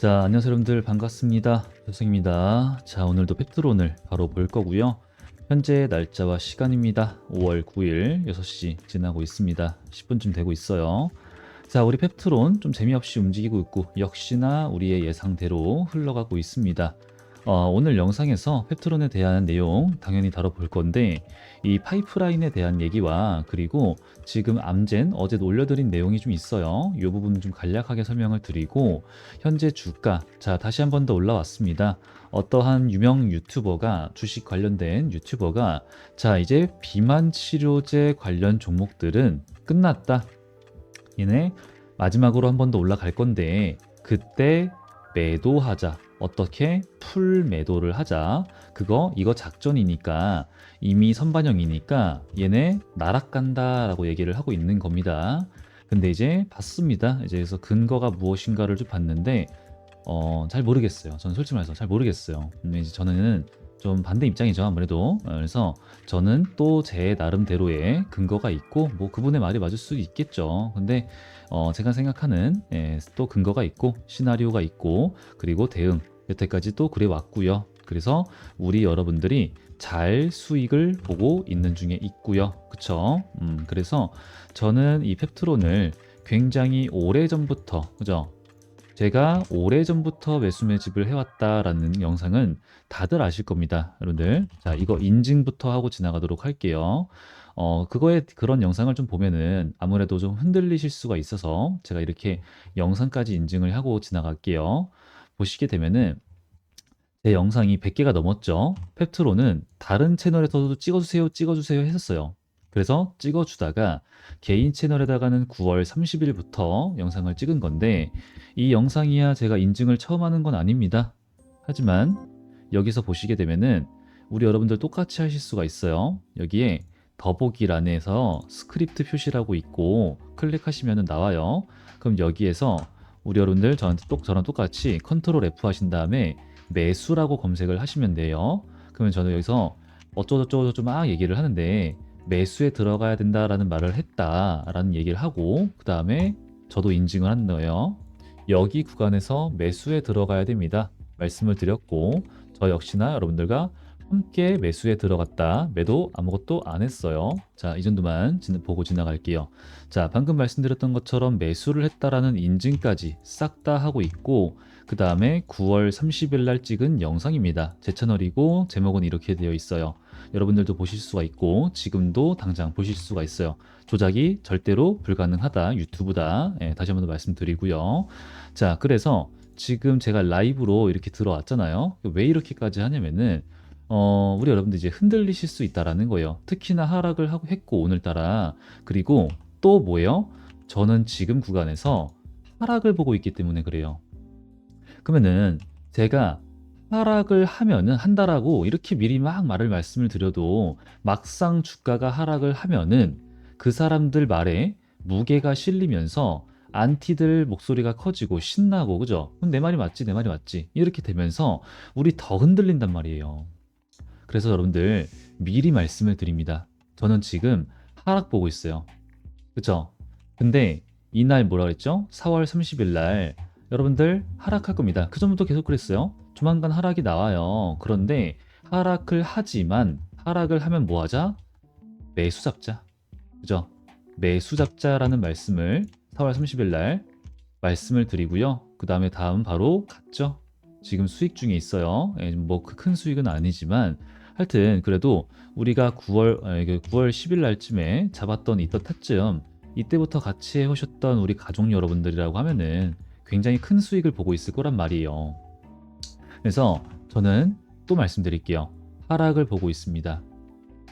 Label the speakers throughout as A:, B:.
A: 자, 안녕하세요 여러분들 반갑습니다. 교수입니다. 자, 오늘도 펩트론을 바로 볼 거고요. 현재 날짜와 시간입니다. 5월 9일 6시 지나고 있습니다. 10분쯤 되고 있어요. 자, 우리 펩트론 좀 재미없이 움직이고 있고 역시나 우리의 예상대로 흘러가고 있습니다. 오늘 영상에서 펩트론에 대한 내용 당연히 다뤄볼 건데 이 파이프라인에 대한 얘기와 그리고 지금 암젠 어제 올려드린 내용이 좀 있어요. 이 부분 좀 간략하게 설명을 드리고 현재 주가 자 다시 한 번 더 올라왔습니다. 어떠한 유명 유튜버가 주식 관련된 유튜버가 자 이제 비만 치료제 관련 종목들은 끝났다. 얘네 마지막으로 한 번 더 올라갈 건데 그때 매도하자. 어떻게 풀 매도를 하자. 이거 작전이니까 이미 선반영이니까 얘네 날아간다라고 얘기를 하고 있는 겁니다. 근데 이제 봤습니다. 이제 그래서 근거가 무엇인가를 좀 봤는데 잘 모르겠어요. 저는 솔직히 말해서 잘 모르겠어요. 근데 이제 저는 좀 반대 입장이죠, 아무래도. 그래서 저는 또 제 나름대로의 근거가 있고, 뭐 그분의 말이 맞을 수도 있겠죠. 근데 제가 생각하는 또 근거가 있고, 시나리오가 있고, 그리고 대응 여태까지 또 그래 왔고요. 그래서 우리 여러분들이 잘 수익을 보고 있는 중에 있고요. 그쵸? 그래서 저는 이 펩트론을 굉장히 오래 전부터, 그죠? 제가 오래전부터 매수 매집을 해왔다라는 영상은 다들 아실 겁니다, 여러분들. 자, 이거 인증부터 하고 지나가도록 할게요. 그런 영상을 좀 보면은 아무래도 좀 흔들리실 수가 있어서 제가 이렇게 영상까지 인증을 하고 지나갈게요. 보시게 되면은 제 영상이 100개가 넘었죠. 펩트로는 다른 채널에서도 찍어주세요, 찍어주세요 했었어요. 그래서 찍어주다가 개인 채널에다가는 9월 30일부터 영상을 찍은 건데 이 영상이야 제가 인증을 처음 하는 건 아닙니다. 하지만 여기서 보시게 되면은 우리 여러분들 똑같이 하실 수가 있어요. 여기에 더보기란에서 스크립트 표시라고 있고 클릭하시면 나와요. 그럼 여기에서 우리 여러분들 저랑 똑같이 컨트롤 F 하신 다음에 매수라고 검색을 하시면 돼요. 그러면 저는 여기서 어쩌고저쩌고 막 얘기를 하는데 매수에 들어가야 된다라는 말을 했다라는 얘기를 하고 그 다음에 저도 인증을 한 거예요. 여기 구간에서 매수에 들어가야 됩니다. 말씀을 드렸고 저 역시나 여러분들과 함께 매수에 들어갔다. 매도 아무것도 안 했어요. 자, 이 정도만 보고 지나갈게요. 자, 방금 말씀드렸던 것처럼 매수를 했다라는 인증까지 싹 다 하고 있고 그 다음에 9월 30일 날 찍은 영상입니다. 제 채널이고 제목은 이렇게 되어 있어요. 여러분들도 보실 수가 있고 지금도 당장 보실 수가 있어요. 조작이 절대로 불가능하다. 유튜브다. 다시 한번 더 말씀드리고요. 자, 그래서 지금 제가 라이브로 이렇게 들어왔잖아요. 왜 이렇게까지 하냐면은 우리 여러분들 이제 흔들리실 수 있다라는 거예요. 특히나 하락을 했고 오늘따라 그리고 또 뭐예요? 저는 지금 구간에서 하락을 보고 있기 때문에 그래요. 그러면은 제가 하락을 하면은 한다라고 이렇게 미리 막 말씀을 드려도 막상 주가가 하락을 하면은 그 사람들 말에 무게가 실리면서 안티들 목소리가 커지고 신나고 그죠? 그럼 내 말이 맞지 내 말이 맞지 이렇게 되면서 우리 더 흔들린단 말이에요. 그래서 여러분들 미리 말씀을 드립니다. 저는 지금 하락 보고 있어요. 그쵸? 근데 이날 뭐라 그랬죠? 4월 30일 날 여러분들 하락할 겁니다. 그 전부터 계속 그랬어요. 조만간 하락이 나와요. 그런데 하락을 하지만 하락을 하면 뭐 하자? 매수 잡자. 그죠? 매수 잡자라는 말씀을 4월 30일 날 말씀을 드리고요. 그 다음에 다음 바로 갔죠. 지금 수익 중에 있어요. 뭐 그 큰 수익은 아니지만 하여튼 그래도 우리가 9월 10일 날쯤에 잡았던 있던 타점 이때부터 같이 해오셨던 우리 가족 여러분들이라고 하면은 굉장히 큰 수익을 보고 있을 거란 말이에요. 그래서 저는 또 말씀드릴게요. 하락을 보고 있습니다.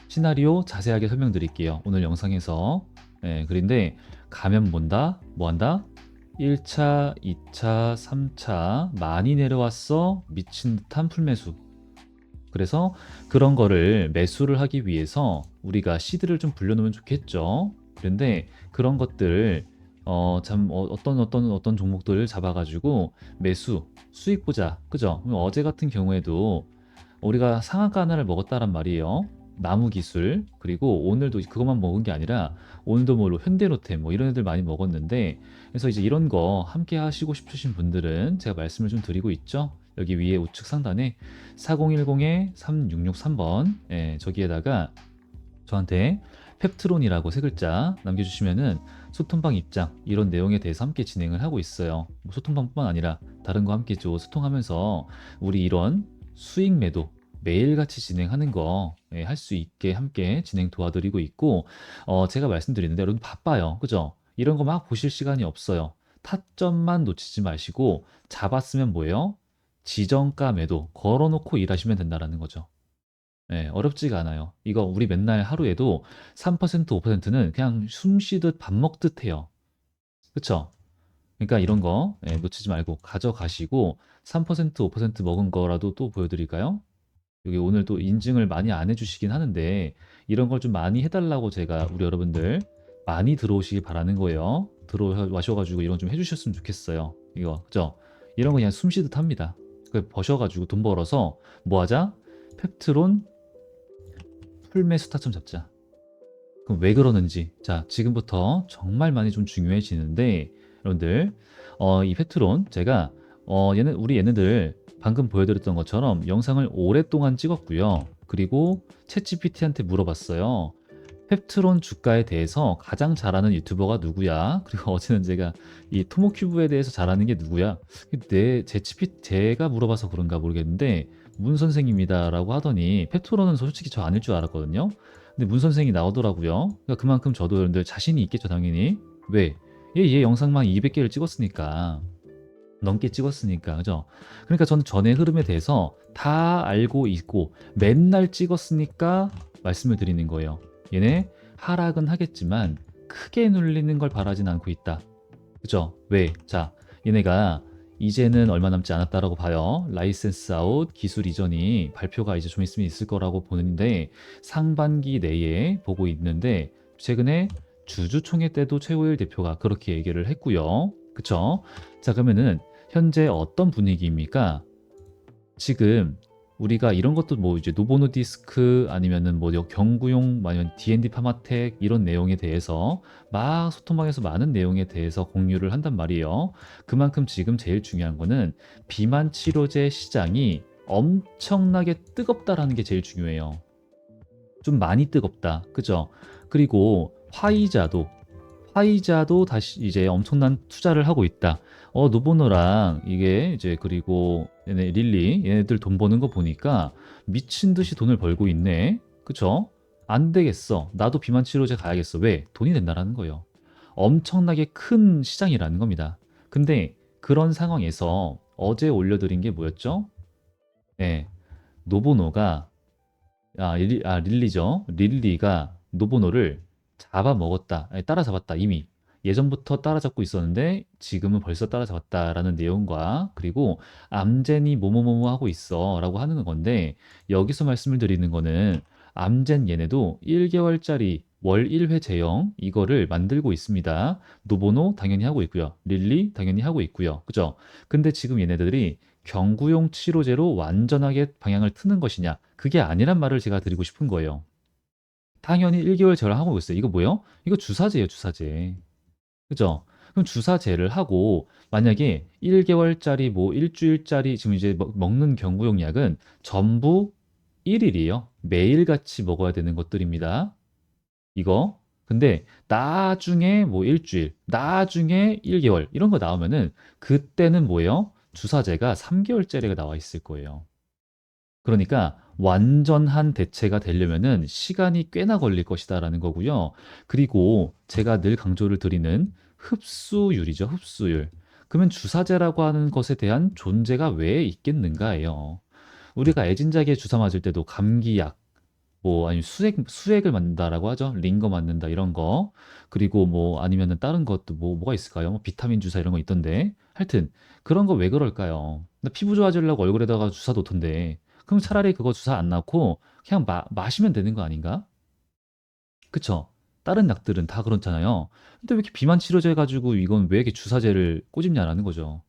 A: 시나리오 자세하게 설명드릴게요. 오늘 영상에서. 그런데 가면 뭔다? 뭐 한다? 1차, 2차, 3차 많이 내려왔어. 미친 듯한 풀매수. 그래서 그런 거를 매수를 하기 위해서 우리가 시드를 좀 불려놓으면 좋겠죠. 그런데 그런 것들 어떤 종목들을 잡아가지고 매수 수익 보자. 그죠? 어제 같은 경우에도 우리가 상한가 하나를 먹었다란 말이에요. 나무 기술, 그리고 오늘도 그것만 먹은 게 아니라 오늘도 뭐 현대로템 뭐 이런 애들 많이 먹었는데, 그래서 이제 이런 거 함께 하시고 싶으신 분들은 제가 말씀을 좀 드리고 있죠. 여기 위에 우측 상단에 4010-3663번, 예, 저기에다가 저한테 펩트론이라고 세 글자 남겨주시면은 소통방 입장 이런 내용에 대해서 함께 진행을 하고 있어요. 뭐 소통방뿐만 아니라 다른 거 함께 좀 소통하면서 우리 이런 수익 매도 매일같이 진행하는 거 할 수 있게 함께 진행 도와드리고 있고, 제가 말씀드리는데 여러분 바빠요, 그죠? 이런 거 막 보실 시간이 없어요. 타점만 놓치지 마시고 잡았으면 뭐예요? 지정가 매도 걸어놓고 일하시면 된다라는 거죠. 네, 어렵지가 않아요. 이거 우리 맨날 하루에도 3% 5%는 그냥 숨 쉬듯 밥 먹듯 해요. 그쵸? 그러니까 이런 거 놓치지 말고 가져가시고, 3% 5% 먹은 거라도 또 보여드릴까요? 여기 오늘 또 인증을 많이 안 해주시긴 하는데, 이런 걸 좀 많이 해달라고 제가 우리 여러분들 많이 들어오시길 바라는 거예요. 들어와셔가지고 이런 좀 해주셨으면 좋겠어요. 이거 그죠? 이런 거 그냥 숨 쉬듯 합니다. 그 버셔가지고 돈 벌어서 뭐 하자? 펩트론 풀매수 타점 잡자. 그럼 왜 그러는지, 자, 지금부터 정말 많이 좀 중요해지는데, 여러분들, 이 페트론, 제가, 우리 얘네들 방금 보여드렸던 것처럼 영상을 오랫동안 찍었고요. 그리고 챗GPT한테 물어봤어요. 펩트론 주가에 대해서 가장 잘하는 유튜버가 누구야? 그리고 어제는 제가 이 토모큐브에 대해서 잘하는 게 누구야? 제가 물어봐서 그런가 모르겠는데, 문 선생입니다라고 하더니, 펩트론은 솔직히 저 아닐 줄 알았거든요. 근데 문 선생이 나오더라고요. 그러니까 그만큼 저도 여러분들 자신이 있겠죠, 당연히. 왜? 얘 영상만 200개를 찍었으니까. 넘게 찍었으니까, 그죠? 그러니까 저는 전의 흐름에 대해서 다 알고 있고 맨날 찍었으니까 말씀을 드리는 거예요. 얘네 하락은 하겠지만 크게 눌리는 걸 바라진 않고 있다. 그죠? 왜? 자, 얘네가 이제는 얼마 남지 않았다라고 봐요. 라이센스 아웃 기술 이전이 발표가 이제 좀 있으면 있을 거라고 보는데, 상반기 내에 보고 있는데, 최근에 주주총회 때도 최호일 대표가 그렇게 얘기를 했고요. 그쵸? 자, 그러면은 현재 어떤 분위기입니까? 지금 우리가 이런 것도 뭐 이제 노보노디스크 아니면은 뭐 경구용 아니면 D&D 파마텍 이런 내용에 대해서 막 소통방에서 많은 내용에 대해서 공유를 한단 말이에요. 그만큼 지금 제일 중요한 거는 비만 치료제 시장이 엄청나게 뜨겁다라는 게 제일 중요해요. 좀 많이 뜨겁다. 그죠? 그리고 화이자도 다시 이제 엄청난 투자를 하고 있다. 노보노랑 이게 이제 그리고 얘네 릴리 얘네들 돈 버는 거 보니까 미친 듯이 돈을 벌고 있네. 그쵸? 안 되겠어. 나도 비만 치료제 가야겠어. 왜? 돈이 된다라는 거예요. 엄청나게 큰 시장이라는 겁니다. 근데 그런 상황에서 어제 올려드린 게 뭐였죠? 네, 노보노가 릴리죠. 릴리가 노보노를 잡아먹었다. 아니, 따라잡았다. 이미. 예전부터 따라잡고 있었는데 지금은 벌써 따라잡았다라는 내용과, 그리고 암젠이 뭐뭐뭐뭐 하고 있어라고 하는 건데, 여기서 말씀을 드리는 거는 암젠 얘네도 1개월짜리 월 1회 제형 이거를 만들고 있습니다. 노보노 당연히 하고 있고요. 릴리 당연히 하고 있고요. 그죠? 근데 지금 얘네들이 경구용 치료제로 완전하게 방향을 트는 것이냐? 그게 아니란 말을 제가 드리고 싶은 거예요. 당연히 1개월 제어를 하고 있어요. 이거 뭐예요? 이거 주사제예요, 주사제. 그죠? 그럼 주사제를 하고 만약에 1개월짜리 뭐 일주일짜리 지금 이제 먹는 경구용 약은 전부 1일이에요. 매일같이 먹어야 되는 것들입니다. 이거. 근데 나중에 뭐 일주일, 나중에 1개월 이런 거 나오면은 그때는 뭐예요? 주사제가 3개월짜리가 나와 있을 거예요. 그러니까 완전한 대체가 되려면은 시간이 꽤나 걸릴 것이다라는 거고요. 그리고 제가 늘 강조를 드리는 흡수율이죠, 흡수율. 그러면 주사제라고 하는 것에 대한 존재가 왜 있겠는가예요. 우리가 애진작에 주사 맞을 때도 감기약, 뭐 아니면 수액을 맞는다라고 하죠. 링거 맞는다 이런 거. 그리고 뭐 아니면은 다른 것도 뭐가 있을까요? 뭐 비타민 주사 이런 거 있던데. 하여튼 그런 거 왜 그럴까요? 나 피부 좋아지려고 얼굴에다가 주사 놓던데. 그럼 차라리 그거 주사 안 낳고 그냥 마시면 되는 거 아닌가? 그쵸? 다른 약들은 다 그렇잖아요. 근데 왜 이렇게 비만 치료제 가지고 이건 왜 이렇게 주사제를 꼬집냐라는 거죠.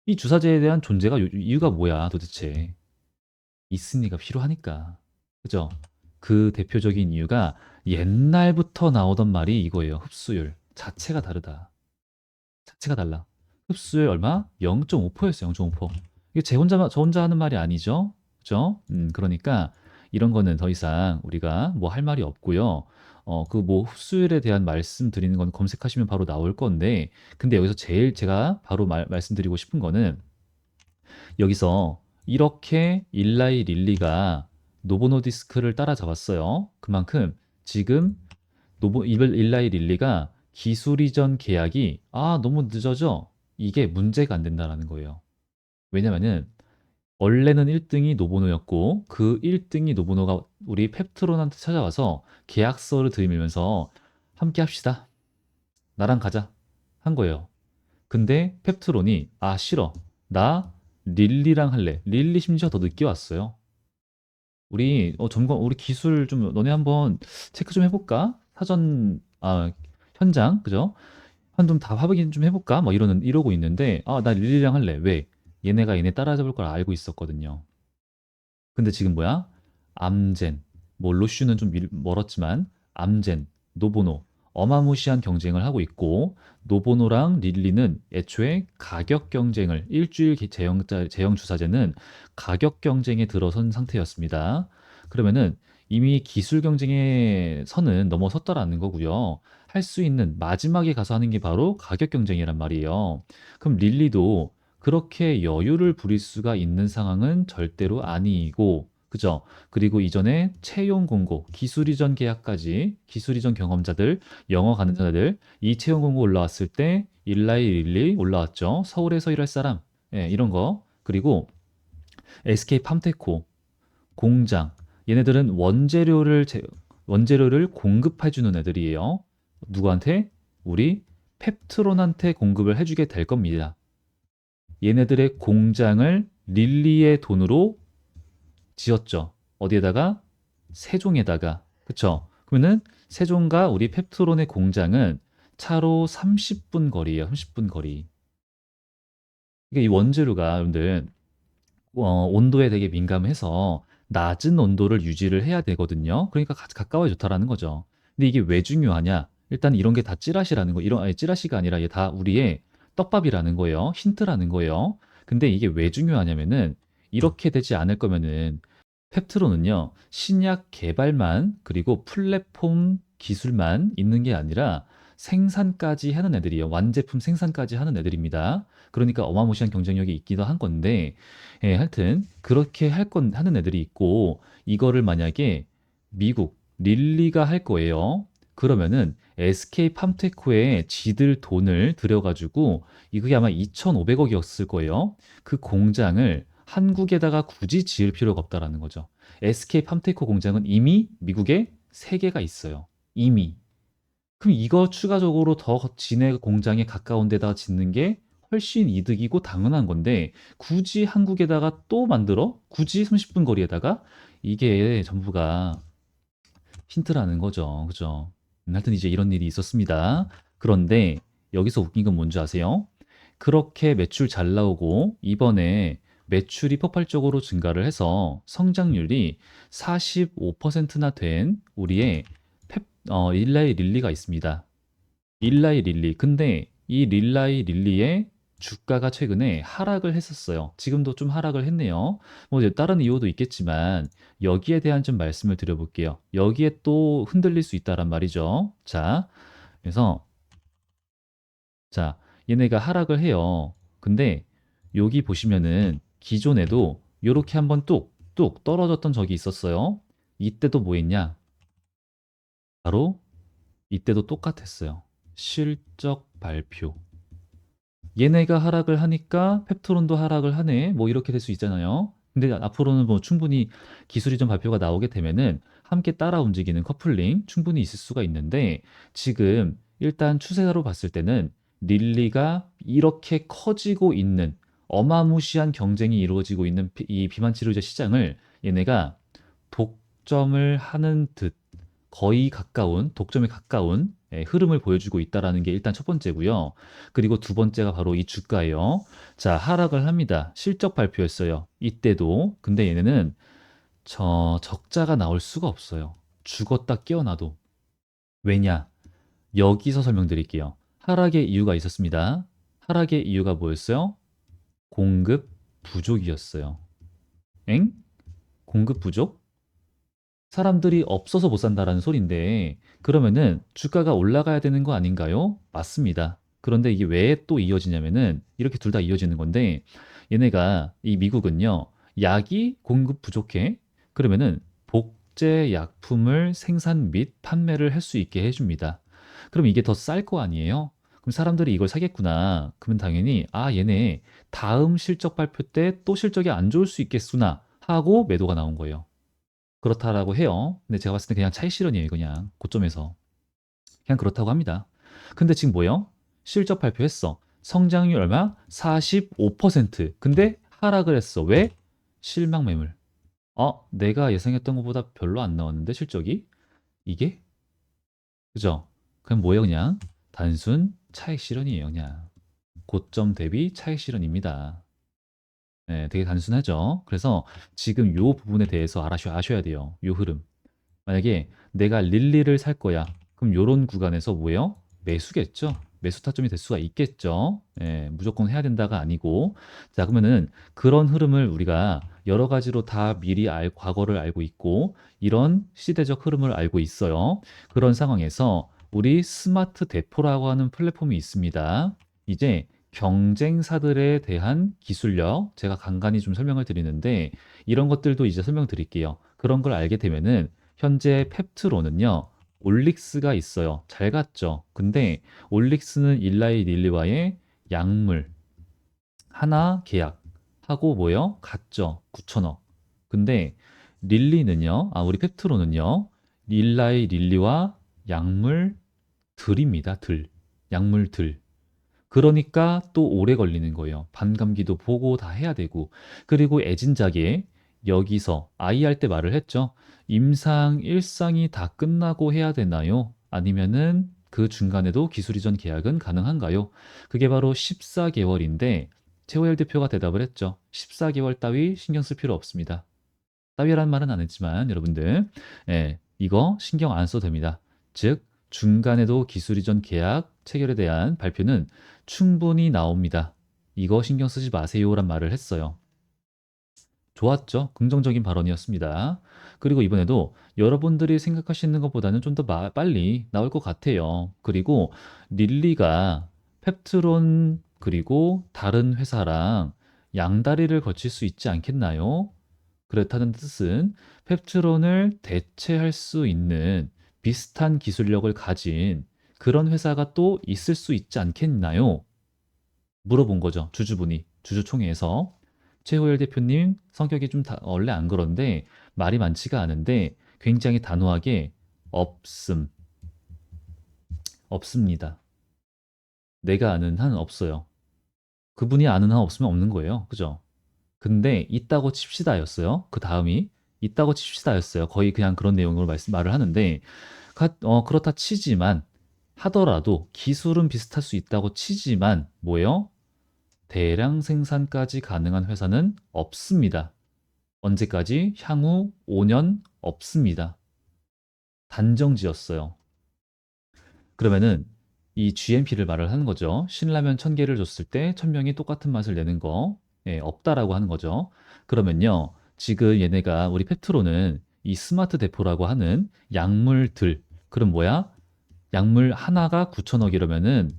A: 이 주사제에 대한 존재가 이유가 뭐야 도대체? 있으니까 필요하니까. 그죠? 그 대표적인 이유가 옛날부터 나오던 말이 이거예요. 흡수율 자체가 다르다. 자체가 달라. 흡수율 얼마? 0.5%였어요. 0.5%. 이게 저 혼자 하는 말이 아니죠. 그죠? 그러니까 이런 거는 더 이상 우리가 뭐 할 말이 없고요. 그 뭐 흡수율에 대한 말씀드리는 건 검색하시면 바로 나올 건데, 근데 여기서 제일 제가 바로 말씀드리고 싶은 거는 여기서 이렇게 일라이 릴리가 노보노디스크를 따라잡았어요. 그만큼 지금 일라이 릴리가 기술 이전 계약이 너무 늦어져. 이게 문제가 안 된다라는 거예요. 왜냐면은 원래는 1등이 노보노였고 그 1등이 노보노가 우리 펩트론한테 찾아와서 계약서를 들이밀면서 함께 합시다. 나랑 가자. 한 거예요. 근데 펩트론이 싫어. 나 릴리랑 할래. 릴리 심지어 더 늦게 왔어요. 우리 기술 좀 너네 한번 체크 좀 해볼까? 현장 그죠? 한 좀 다 확인 좀 해볼까? 뭐 이러고 있는데 나 릴리랑 할래. 왜? 얘네가 얘네 따라잡을 걸 알고 있었거든요. 근데 지금 뭐야? 암젠, 뭐 로슈는 좀 멀었지만 암젠, 노보노 어마무시한 경쟁을 하고 있고, 노보노랑 릴리는 애초에 가격 경쟁을 일주일 제형 주사제는 가격 경쟁에 들어선 상태였습니다. 그러면은 이미 기술 경쟁의 선은 넘어섰더라는 거고요. 할 수 있는 마지막에 가서 하는 게 바로 가격 경쟁이란 말이에요. 그럼 릴리도 그렇게 여유를 부릴 수가 있는 상황은 절대로 아니고, 그죠? 그리고 이전에 채용 공고, 기술 이전 계약까지, 기술 이전 경험자들, 영어 가는 자들, 이 채용 공고 올라왔을 때 일라이 릴리 올라왔죠. 서울에서 일할 사람, 이런 거. 그리고 SK 팜테코, 공장, 얘네들은 원재료를 공급해 주는 애들이에요. 누구한테? 우리 펩트론한테 공급을 해주게 될 겁니다. 얘네들의 공장을 릴리의 돈으로 지었죠. 어디에다가? 세종에다가. 그쵸? 그러면은 세종과 우리 펩트론의 공장은 차로 30분 거리예요. 30분 거리. 이게 이 원재료가 여러분들 온도에 되게 민감해서 낮은 온도를 유지를 해야 되거든요. 그러니까 가까워야 좋다라는 거죠. 근데 이게 왜 중요하냐? 일단 이런 게 다 찌라시라는 거, 아니, 찌라시가 아니라 이게 다 우리의 떡밥이라는 거예요. 힌트라는 거예요. 근데 이게 왜 중요하냐면은 이렇게 되지 않을 거면은 펩트론은요, 신약 개발만 그리고 플랫폼 기술만 있는 게 아니라 생산까지 하는 애들이에요. 완제품 생산까지 하는 애들입니다. 그러니까 어마무시한 경쟁력이 있기도 한 건데, 하여튼 그렇게 하는 애들이 있고, 이거를 만약에 미국 릴리가 할 거예요. 그러면은 SK 팜테코에 지들 돈을 들여가지고, 이게 아마 2,500억이었을 거예요. 그 공장을 한국에다가 굳이 지을 필요가 없다라는 거죠. SK 팜테코 공장은 이미 미국에 3개가 있어요. 이미. 그럼 이거 추가적으로 더 진해 공장에 가까운 데다가 짓는 게 훨씬 이득이고 당연한 건데, 굳이 한국에다가 또 만들어? 굳이 30분 거리에다가? 이게 전부가 힌트라는 거죠. 그죠? 하여튼 이제 이런 일이 있었습니다. 그런데 여기서 웃긴 건 뭔지 아세요? 그렇게 매출 잘 나오고 이번에 매출이 폭발적으로 증가를 해서 성장률이 45%나 된 우리의 일라이 릴리가 있습니다. 일라이 릴리. 근데 이 릴라이 릴리의 주가가 최근에 하락을 했었어요. 지금도 좀 하락을 했네요. 뭐 이제 다른 이유도 있겠지만 여기에 대한 좀 말씀을 드려볼게요. 여기에 또 흔들릴 수 있다란 말이죠. 자, 그래서 자, 얘네가 하락을 해요. 근데 여기 보시면은 기존에도 요렇게 한번 뚝뚝 떨어졌던 적이 있었어요. 이때도 뭐 했냐? 바로 이때도 똑같았어요. 실적 발표. 얘네가 하락을 하니까 펩트론도 하락을 하네. 뭐 이렇게 될 수 있잖아요. 근데 앞으로는 뭐 충분히 기술 이전 발표가 나오게 되면은 함께 따라 움직이는 커플링 충분히 있을 수가 있는데, 지금 일단 추세로 봤을 때는 릴리가 이렇게 커지고 있는 어마무시한 경쟁이 이루어지고 있는 이 비만 치료제 시장을 얘네가 독점을 하는 듯, 거의 가까운 독점에 가까운 흐름을 보여주고 있다라는 게 일단 첫 번째고요. 그리고 두 번째가 바로 이 주가예요. 자, 하락을 합니다. 실적 발표했어요. 이때도. 근데 얘네는 적자가 나올 수가 없어요. 죽었다 깨어나도. 왜냐? 여기서 설명드릴게요. 하락의 이유가 있었습니다. 하락의 이유가 뭐였어요? 공급 부족이었어요. 엥? 공급 부족? 사람들이 없어서 못 산다라는 소린데 그러면은 주가가 올라가야 되는 거 아닌가요? 맞습니다. 그런데 이게 왜 또 이어지냐면은 이렇게 둘 다 이어지는 건데 얘네가 이 미국은요 약이 공급 부족해 그러면은 복제 약품을 생산 및 판매를 할 수 있게 해줍니다. 그럼 이게 더 쌀 거 아니에요? 그럼 사람들이 이걸 사겠구나. 그러면 당연히 아 얘네 다음 실적 발표 때 또 실적이 안 좋을 수 있겠구나 하고 매도가 나온 거예요. 그렇다라고 해요. 근데 제가 봤을 때 그냥 차익 실현이에요, 그냥. 고점에서. 그냥 그렇다고 합니다. 근데 지금 뭐예요? 실적 발표했어. 성장률 얼마? 45%. 근데 하락을 했어. 왜? 실망 매물. 내가 예상했던 것보다 별로 안 나왔는데, 실적이? 이게? 그죠? 그냥 뭐예요, 그냥? 단순 차익 실현이에요, 그냥. 고점 대비 차익 실현입니다. 네, 되게 단순하죠. 그래서 지금 요 부분에 대해서 아셔야 돼요. 요 흐름. 만약에 내가 릴리를 살 거야. 그럼 요런 구간에서 뭐예요? 매수겠죠. 매수 타점이 될 수가 있겠죠. 예, 무조건 해야 된다가 아니고. 자, 그러면은 그런 흐름을 우리가 여러 가지로 다 미리 과거를 알고 있고, 이런 시대적 흐름을 알고 있어요. 그런 상황에서 우리 스마트 대포라고 하는 플랫폼이 있습니다. 이제 경쟁사들에 대한 기술력, 제가 간간히 좀 설명을 드리는데, 이런 것들도 이제 설명드릴게요. 그런 걸 알게 되면은 현재 펩트로는요, 올릭스가 있어요. 잘 갔죠. 근데 올릭스는 일라이 릴리와의 약물 하나 계약하고 뭐요? 갔죠. 9천억. 근데 릴리는요, 우리 펩트로는요, 일라이 릴리와 약물 들입니다. 들. 약물 들. 그러니까 또 오래 걸리는 거예요. 반감기도 보고 다 해야 되고. 그리고 애진작에 여기서 아이 할 때 말을 했죠. 임상 1상이 다 끝나고 해야 되나요? 아니면은 그 중간에도 기술 이전 계약은 가능한가요? 그게 바로 14개월인데 최호열 대표가 대답을 했죠. 14개월 따위 신경 쓸 필요 없습니다. 따위란 말은 안 했지만 여러분들 이거 신경 안 써도 됩니다. 즉 중간에도 기술 이전 계약 체결에 대한 발표는 충분히 나옵니다. 이거 신경 쓰지 마세요란 말을 했어요. 좋았죠? 긍정적인 발언이었습니다. 그리고 이번에도 여러분들이 생각하시는 것보다는 좀 더 빨리 나올 것 같아요. 그리고 릴리가 펩트론 그리고 다른 회사랑 양다리를 거칠 수 있지 않겠나요? 그렇다는 뜻은 펩트론을 대체할 수 있는 비슷한 기술력을 가진 그런 회사가 또 있을 수 있지 않겠나요? 물어본 거죠. 주주분이 주주총회에서 최호열 대표님 성격이 좀 원래 안 그런데 말이 많지가 않은데 굉장히 단호하게 없습니다. 내가 아는 한 없어요. 그분이 아는 한 없으면 없는 거예요. 그죠? 근데 있다고 칩시다였어요. 그 다음이 있다고 칩시다였어요. 거의 그냥 그런 내용으로 말을 하는데 그렇다 치지만 하더라도 기술은 비슷할 수 있다고 치지만 뭐예요? 대량 생산까지 가능한 회사는 없습니다. 언제까지? 향후 5년 없습니다. 단정 지었어요. 그러면은 이 GMP를 말을 하는 거죠. 신라면 1000개를 줬을 때 1000명이 똑같은 맛을 내는 거 없다라고 하는 거죠. 그러면요. 지금 얘네가 우리 페트로는 이 스마트 대포라고 하는 약물들 그럼 뭐야? 약물 하나가 9천억 이러면은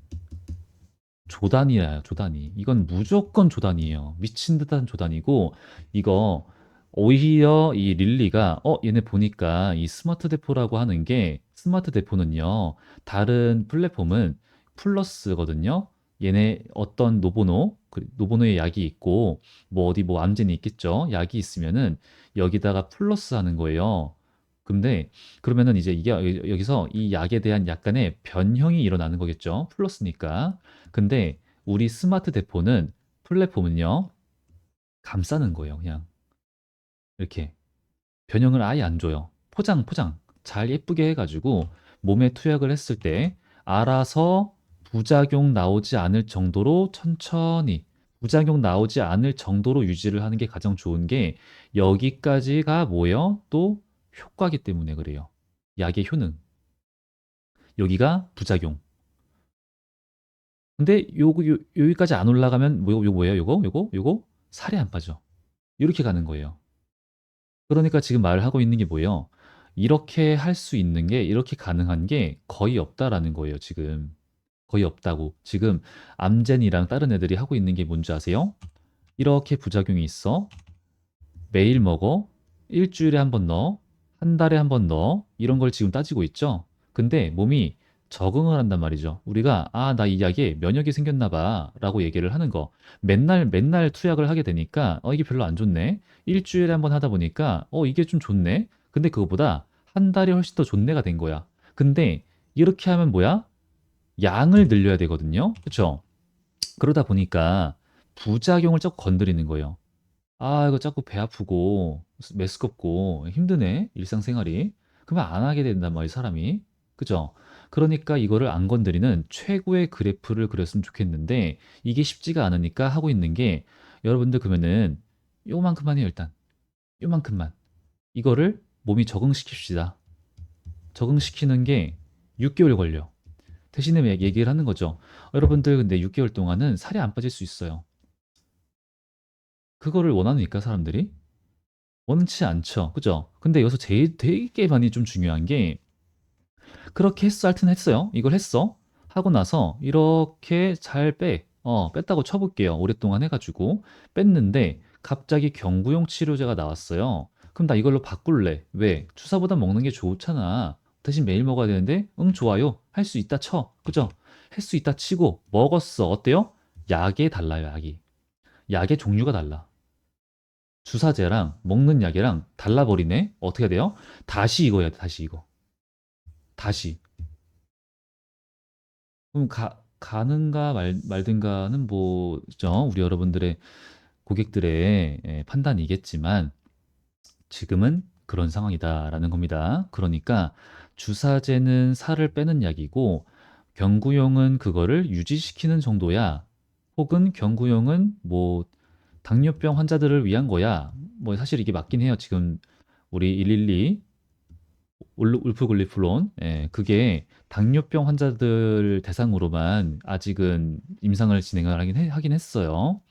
A: 조단이에요, 조단이. 이건 무조건 조단이에요. 미친 듯한 조단이고, 이거 오히려 이 릴리가, 얘네 보니까 이 스마트 대포라고 하는 게, 스마트 대포는요, 다른 플랫폼은 플러스거든요. 얘네 어떤 노보노의 약이 있고, 뭐 어디 뭐 암젠이 있겠죠. 약이 있으면은 여기다가 플러스 하는 거예요. 근데 그러면은 이제 이게 여기서 이 약에 대한 약간의 변형이 일어나는 거겠죠. 플러스니까. 근데 우리 스마트 대포는 플랫폼은요, 감싸는 거예요. 그냥 이렇게 변형을 아예 안 줘요. 포장 잘 예쁘게 해가지고 몸에 투약을 했을 때 알아서 부작용 나오지 않을 정도로 천천히 부작용 나오지 않을 정도로 유지를 하는 게 가장 좋은 게 여기까지가 뭐예요? 또 효과기 때문에 그래요. 약의 효능. 여기가 부작용. 근데 여기까지 안 올라가면 요거 뭐예요? 요거 살이 안 빠져. 이렇게 가는 거예요. 그러니까 지금 말을 하고 있는 게 뭐예요? 이렇게 할 수 있는 게 이렇게 가능한 게 거의 없다라는 거예요, 지금. 거의 없다고. 지금 암젠이랑 다른 애들이 하고 있는 게 뭔지 아세요? 이렇게 부작용이 있어. 매일 먹어. 일주일에 한 번 넣어. 한 달에 한 번 넣어. 이런 걸 지금 따지고 있죠. 근데 몸이 적응을 한단 말이죠. 우리가 아, 나 이 약에 면역이 생겼나 봐 라고 얘기를 하는 거. 맨날 맨날 투약을 하게 되니까 이게 별로 안 좋네. 일주일에 한 번 하다 보니까 이게 좀 좋네. 근데 그거보다 한 달이 훨씬 더 좋네가 된 거야. 근데 이렇게 하면 뭐야? 양을 늘려야 되거든요. 그렇죠? 그러다 보니까 부작용을 자꾸 건드리는 거예요. 아, 이거 자꾸 배 아프고 메스껍고 힘드네, 일상생활이. 그러면 안 하게 된단 말이에요, 사람이. 그죠? 그러니까 이거를 안 건드리는 최고의 그래프를 그렸으면 좋겠는데 이게 쉽지가 않으니까 하고 있는 게 여러분들 그러면은 요만큼만 해요, 일단. 요만큼만. 이거를 몸이 적응시킵시다. 적응시키는 게 6개월 걸려. 대신에 얘기를 하는 거죠. 여러분들 근데 6개월 동안은 살이 안 빠질 수 있어요. 그거를 원하니까 사람들이. 원치 않죠. 그죠? 근데 여기서 제일 되게 많이 좀 중요한 게 그렇게 했어 하여튼 했어요. 이걸 했어. 하고 나서 이렇게 잘 빼. 뺐다고 쳐볼게요. 오랫동안 해가지고 뺐는데 갑자기 경구용 치료제가 나왔어요. 그럼 나 이걸로 바꿀래. 왜? 주사보다 먹는 게 좋잖아. 대신 매일 먹어야 되는데 응 좋아요. 할 수 있다 쳐. 그죠? 할 수 있다 치고 먹었어. 어때요? 약에 달라요. 약이. 약의 종류가 달라. 주사제랑 먹는 약이랑 달라버리네. 어떻게 돼요? 다시 이거 해야 돼. 다시 이거. 다시. 그럼 가는가 말든가는 뭐죠? 우리 여러분들의 고객들의 판단이겠지만 지금은 그런 상황이다라는 겁니다. 그러니까 주사제는 살을 빼는 약이고 경구용은 그거를 유지시키는 정도야. 혹은 경구용은 뭐 당뇨병 환자들을 위한 거야. 뭐 사실 이게 맞긴 해요. 지금 우리 112 울프글리프론, 그게 당뇨병 환자들 대상으로만 아직은 임상을 진행을 하긴 했어요.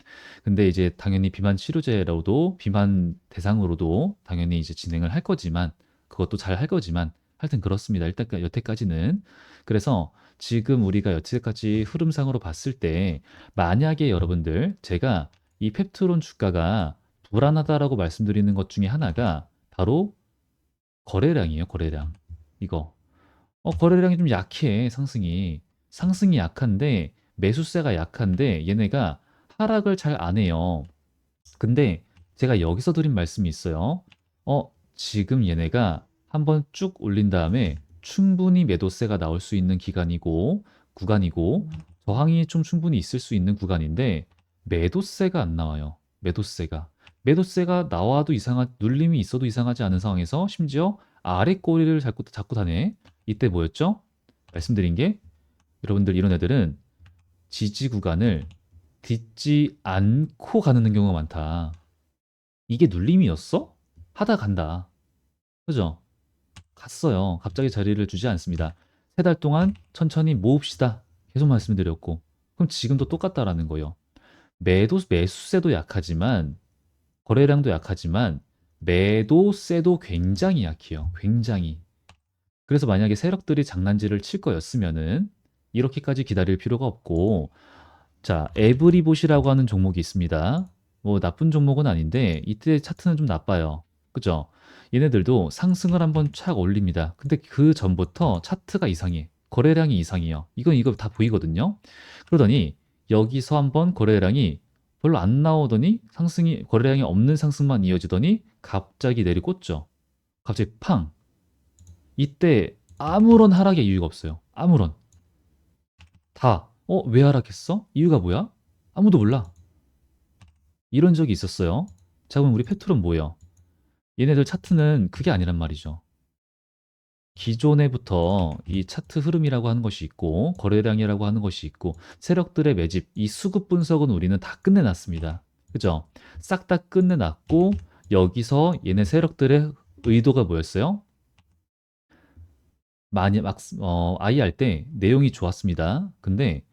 A: 근데 이제 당연히 비만 치료제로도 비만 대상으로도 당연히 이제 진행을 할 거지만 그것도 잘 할 거지만 하여튼 그렇습니다. 일단 여태까지는. 그래서 지금 우리가 여태까지 흐름상으로 봤을 때 만약에 여러분들 제가 이 펩트론 주가가 불안하다라고 말씀드리는 것 중에 하나가 바로 거래량이에요, 거래량. 이거. 거래량이 좀 약해, 상승이. 상승이 약한데, 매수세가 약한데, 얘네가 하락을 잘 안 해요. 근데 제가 여기서 드린 말씀이 있어요. 지금 얘네가 한번 쭉 올린 다음에 충분히 매도세가 나올 수 있는 기간이고, 구간이고, 저항이 좀 충분히 있을 수 있는 구간인데, 매도세가 안 나와요. 매도세가. 매도세가 나와도 눌림이 있어도 이상하지 않은 상황에서 심지어 아래 꼬리를 잡고 다네. 이때 뭐였죠? 말씀드린 게, 여러분들 이런 애들은 지지 구간을 딛지 않고 가는 경우가 많다. 이게 눌림이었어? 하다 간다. 그죠? 갔어요. 갑자기 자리를 주지 않습니다. 3달 동안 천천히 모읍시다. 계속 말씀드렸고. 그럼 지금도 똑같다라는 거예요. 매수세도 약하지만, 거래량도 약하지만, 매도세도 굉장히 약해요. 굉장히. 그래서 만약에 세력들이 장난질을 칠 거였으면은, 이렇게까지 기다릴 필요가 없고, 자, 에브리봇이라고 하는 종목이 있습니다. 뭐 나쁜 종목은 아닌데 이때 차트는 좀 나빠요. 그죠? 얘네들도 상승을 한번 착 올립니다. 근데 그 전부터 차트가 이상해. 거래량이 이상해요. 이거 다 보이거든요. 그러더니 여기서 한번 거래량이 별로 안 나오더니 거래량이 없는 상승만 이어지더니 갑자기 내리꽂죠. 갑자기 팡. 이때 아무런 하락의 이유가 없어요. 아무런. 다. 왜 하락했어? 이유가 뭐야? 아무도 몰라. 이런 적이 있었어요. 자, 그럼 우리 페트론 뭐예요? 얘네들 차트는 그게 아니란 말이죠. 기존에부터 이 차트 흐름이라고 하는 것이 있고 거래량이라고 하는 것이 있고 세력들의 매집 이 수급 분석은 우리는 다 끝내놨습니다. 그죠? 싹 다 끝내놨고 여기서 얘네 세력들의 의도가 뭐였어요? 많이 막 아이 할 때 내용이 좋았습니다. 근데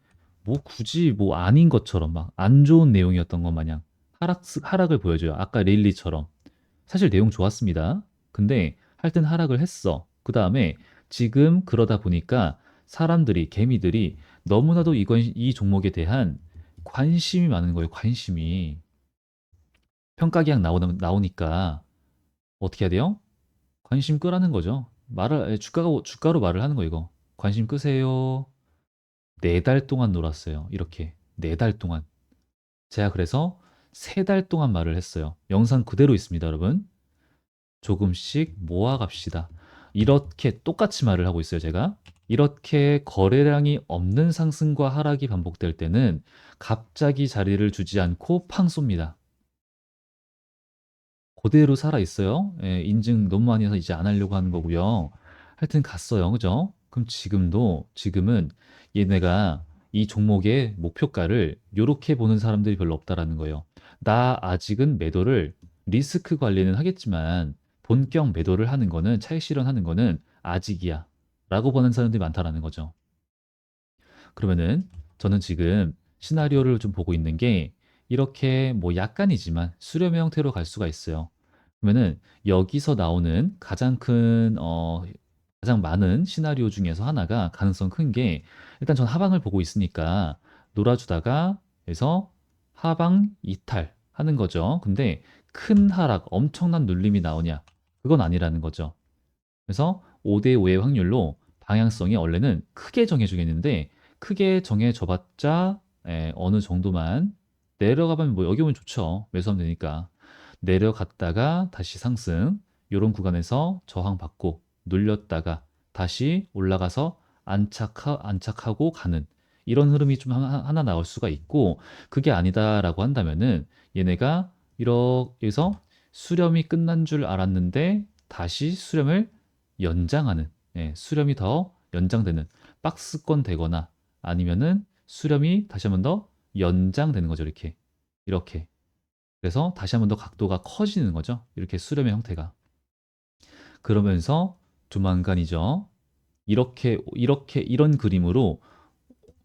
A: 뭐 굳이 뭐 아닌 것처럼 막 안 좋은 내용이었던 것 마냥 하락을 보여줘요. 아까 레일리처럼. 사실 내용 좋았습니다. 근데 할 땐 하락을 했어. 그 다음에 지금 그러다 보니까 사람들이, 개미들이 너무나도 이 종목에 대한 관심이 많은 거예요. 관심이. 평가 계약 나오니까 어떻게 해야 돼요? 관심 끄라는 거죠. 주가로 말을 하는 거 이거. 관심 끄세요. 4달 동안 놀았어요. 이렇게. 4달 동안. 제가 그래서 3달 동안 말을 했어요. 영상 그대로 있습니다, 여러분. 조금씩 모아갑시다. 이렇게 똑같이 말을 하고 있어요, 제가. 이렇게 거래량이 없는 상승과 하락이 반복될 때는 갑자기 자리를 주지 않고 팡 쏩니다. 그대로 살아있어요. 예, 인증 너무 많이 해서 이제 안 하려고 하는 거고요. 하여튼 갔어요. 그죠? 그럼 지금은 얘네가 이 종목의 목표가를 요렇게 보는 사람들이 별로 없다라는 거예요. 나 아직은 매도를 리스크 관리는 하겠지만 본격 매도를 하는 거는 차익 실현하는 거는 아직이야. 라고 보는 사람들이 많다라는 거죠. 그러면은 저는 지금 시나리오를 좀 보고 있는 게 이렇게 뭐 약간이지만 수렴의 형태로 갈 수가 있어요. 그러면은 여기서 나오는 가장 많은 시나리오 중에서 하나가 가능성 큰 게 일단 전 하방을 보고 있으니까 놀아주다가 해서 하방 이탈 하는 거죠. 근데 큰 하락, 엄청난 눌림이 나오냐? 그건 아니라는 거죠. 그래서 5대 5의 확률로 방향성이 원래는 크게 정해주겠는데 크게 정해져봤자 어느 정도만 내려가면 뭐 여기 오면 좋죠. 매수하면 되니까. 내려갔다가 다시 상승 이런 구간에서 저항받고 눌렸다가 다시 올라가서 안착하고 가는 이런 흐름이 좀 하나 나올 수가 있고 그게 아니다라고 한다면은 얘네가 이렇게 해서 수렴이 끝난 줄 알았는데 다시 수렴을 연장하는 수렴이 더 연장되는 박스권 되거나 아니면은 수렴이 다시 한번 더 연장되는 거죠. 이렇게 그래서 다시 한번 더 각도가 커지는 거죠. 이렇게 수렴의 형태가 그러면서 조만간이죠. 이렇게 이런 그림으로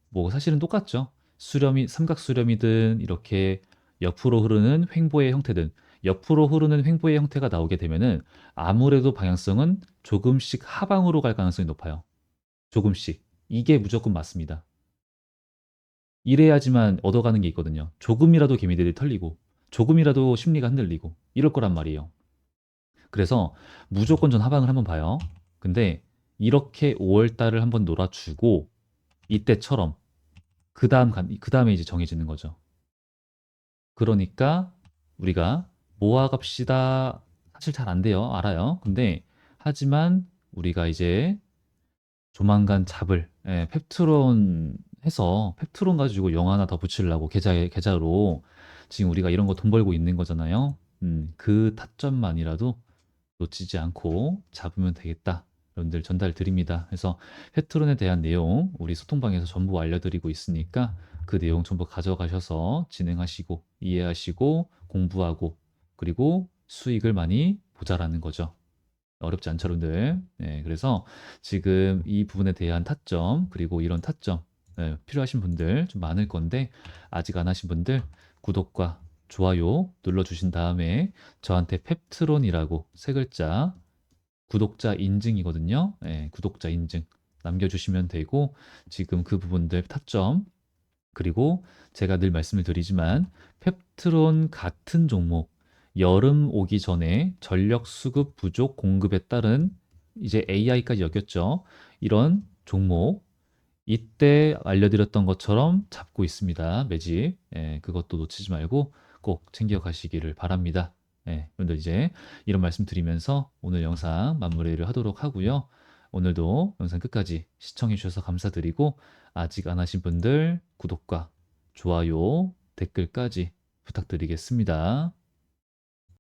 A: 뭐 사실은 똑같죠. 수렴이 삼각 수렴이든 이렇게 옆으로 흐르는 횡보의 형태든 옆으로 흐르는 횡보의 형태가 나오게 되면은 아무래도 방향성은 조금씩 하방으로 갈 가능성이 높아요. 조금씩. 이게 무조건 맞습니다. 이래야지만 얻어가는 게 있거든요. 조금이라도 개미들이 털리고 조금이라도 심리가 흔들리고 이럴 거란 말이에요. 그래서 무조건 전 하방을 한번 봐요. 근데 이렇게 5월 달을 한번 놀아주고 이때처럼 그 다음에 이제 정해지는 거죠. 그러니까 우리가 모아갑시다. 사실 잘 안 돼요. 알아요. 근데 하지만 우리가 이제 조만간 펩트론 해서 펩트론 가지고 영 하나 더 붙이려고 계좌로 지금 우리가 이런 거 돈 벌고 있는 거잖아요. 그 타점만이라도 놓치지 않고 잡으면 되겠다. 여러분들 전달 드립니다. 그래서 페트론에 대한 내용 우리 소통방에서 전부 알려드리고 있으니까 그 내용 전부 가져가셔서 진행하시고 이해하시고 공부하고 그리고 수익을 많이 보자라는 거죠. 어렵지 않죠, 여러분들. 네, 그래서 지금 이 부분에 대한 타점 그리고 이런 타점 필요하신 분들 좀 많을 건데 아직 안 하신 분들 구독과 좋아요 눌러주신 다음에 저한테 펩트론이라고 세 글자 구독자 인증이거든요. 구독자 인증 남겨주시면 되고 지금 그 부분들 타점 그리고 제가 늘 말씀을 드리지만 펩트론 같은 종목 여름 오기 전에 전력 수급 부족 공급에 따른 이제 AI까지 여겼죠. 이런 종목 이때 알려드렸던 것처럼 잡고 있습니다. 매집. 그것도 놓치지 말고 꼭 챙겨 가시기를 바랍니다. 여러분들 이제 이런 말씀 드리면서 오늘 영상 마무리를 하도록 하고요. 오늘도 영상 끝까지 시청해 주셔서 감사드리고 아직 안 하신 분들 구독과 좋아요, 댓글까지 부탁드리겠습니다.